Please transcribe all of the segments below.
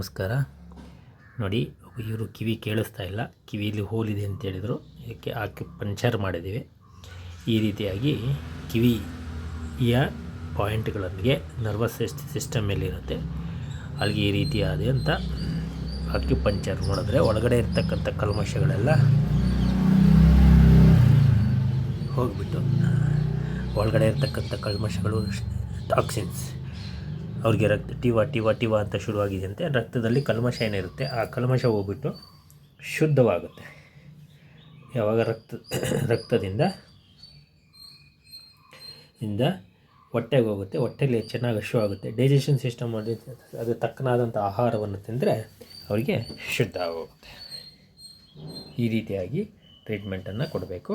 ನಮಸ್ಕಾರ. ನೋಡಿ, ಇವರು ಕಿವಿ ಕೇಳಿಸ್ತಾ ಇಲ್ಲ, ಕಿವಿಯಲ್ಲಿ ಹೋಲಿದೆ ಅಂತೇಳಿದರು. ಇದಕ್ಕೆ ಪಂಚರ್ ಮಾಡಿದ್ದೀವಿ. ಈ ರೀತಿಯಾಗಿ ಕಿವಿಯ ಪಾಯಿಂಟ್ಗಳೊಂದಿಗೆ ನರ್ವಸ್ ಸಿಸ್ಟಮ್ ಮೇಲಿರುತ್ತೆ, ಅಲ್ಲಿಗೆ ಈ ರೀತಿಯಾದಂಥ ಪಂಚರ್ ಮಾಡಿದ್ರೆ ಒಳಗಡೆ ಇರ್ತಕ್ಕಂಥ ಕಲ್ಮಶಗಳೆಲ್ಲ ಹೋಗಿಬಿಟ್ಟು ಒಳಗಡೆ ಇರ್ತಕ್ಕಂಥ ಕಲ್ಮಶಗಳು, ಟಾಕ್ಸಿನ್ಸ್, ಅವ್ರಿಗೆ ಟಿವ ಅಂತ ಶುರುವಾಗಿದೆಯಂತೆ. ರಕ್ತದಲ್ಲಿ ಕಲ್ಮಶ ಏನಿರುತ್ತೆ ಆ ಕಲ್ಮಶ ಹೋಗ್ಬಿಟ್ಟು ಶುದ್ಧವಾಗುತ್ತೆ. ಯಾವಾಗ ರಕ್ತದಿಂದ ಹೊಟ್ಟೆಗೆ ಹೋಗುತ್ತೆ, ಹೊಟ್ಟೆಯಲ್ಲಿ ಚೆನ್ನಾಗಿ ಆಗುತ್ತೆ. ಡೈಜೆಷನ್ ಸಿಸ್ಟಮ್ ಅದು ತಕ್ಕನಾದಂಥ ಆಹಾರವನ್ನು ತಿಂದರೆ ಅವರಿಗೆ ಶುದ್ಧ ಆಗೋಗುತ್ತೆ. ಈ ರೀತಿಯಾಗಿ ಟ್ರೀಟ್ಮೆಂಟನ್ನು ಕೊಡಬೇಕು.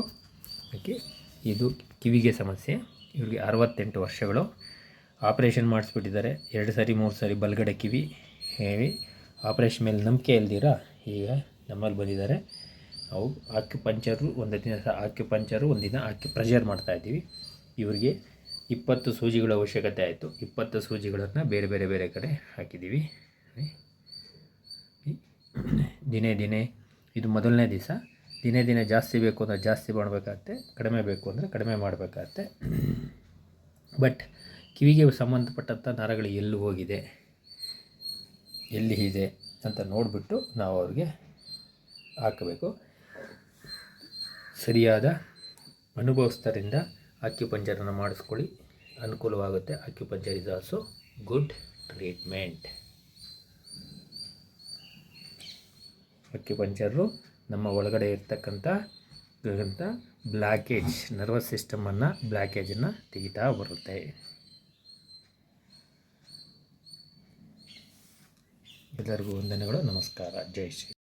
ಓಕೆ, ಇದು ಕಿವಿಗೆ ಸಮಸ್ಯೆ. ಇವರಿಗೆ 68 ವರ್ಷಗಳು. ಆಪ್ರೇಷನ್ ಮಾಡಿಸ್ಬಿಟ್ಟಿದ್ದಾರೆ 2 ಸರಿ 3 ಸರಿ. ಬಲಗಡೆ ಕಿವಿ ಹೇವಿ ಆಪ್ರೇಷನ್ ಮೇಲೆ ನಂಬಿಕೆ ಇಲ್ದಿರ ಈಗ ನಮ್ಮಲ್ಲಿ ಬಂದಿದ್ದಾರೆ. ನಾವು ಆಕ್ಯುಪಂಚರು ಒಂದು ದಿನ ಪ್ರೆಷರ್ ಮಾಡ್ತಾಯಿದ್ದೀವಿ. ಇವರಿಗೆ 20 ಸೂಜಿಗಳ ಅವಶ್ಯಕತೆ ಆಯಿತು. 20 ಸೂಜಿಗಳನ್ನು ಬೇರೆ ಕಡೆ ಹಾಕಿದ್ದೀವಿ. ದಿನೇ ಇದು ಮೊದಲನೇ ದಿವಸ. ದಿನೇ ಜಾಸ್ತಿ ಬೇಕು ಅಂದರೆ ಜಾಸ್ತಿ ಮಾಡಬೇಕಾಗತ್ತೆ, ಕಡಿಮೆ ಬೇಕು ಅಂದರೆ ಕಡಿಮೆ ಮಾಡಬೇಕಾಗತ್ತೆ. ಬಟ್ ಕಿವಿಗೆ ಸಂಬಂಧಪಟ್ಟಂಥ ನರಗಳು ಎಲ್ಲಿ ಹೋಗಿದೆ, ಎಲ್ಲಿ ಇದೆ ಅಂತ ನೋಡಿಬಿಟ್ಟು ನಾವು ಅವ್ರಿಗೆ ಹಾಕಬೇಕು. ಸರಿಯಾದ ಅನುಭವಸ್ಥರಿಂದ ಆಕ್ಯುಪಂಚರನ್ನು ಮಾಡಿಸ್ಕೊಳ್ಳಿ, ಅನುಕೂಲವಾಗುತ್ತೆ. Acupuncture is also good treatment. Acupuncture ನಮ್ಮ ಒಳಗಡೆ ಇರ್ತಕ್ಕಂಥ ಬ್ಲಾಕೇಜ್, ನರ್ವಸ್ ಸಿಸ್ಟಮನ್ನು ಬ್ಲಾಕೇಜನ್ನು ತೆಗಿತಾ ಬರುತ್ತೆ. ಎಲ್ಲರಿಗೂ ವಂದನೆಗಳು. ನಮಸ್ಕಾರ. ಜೈ ಶ್ರೀ.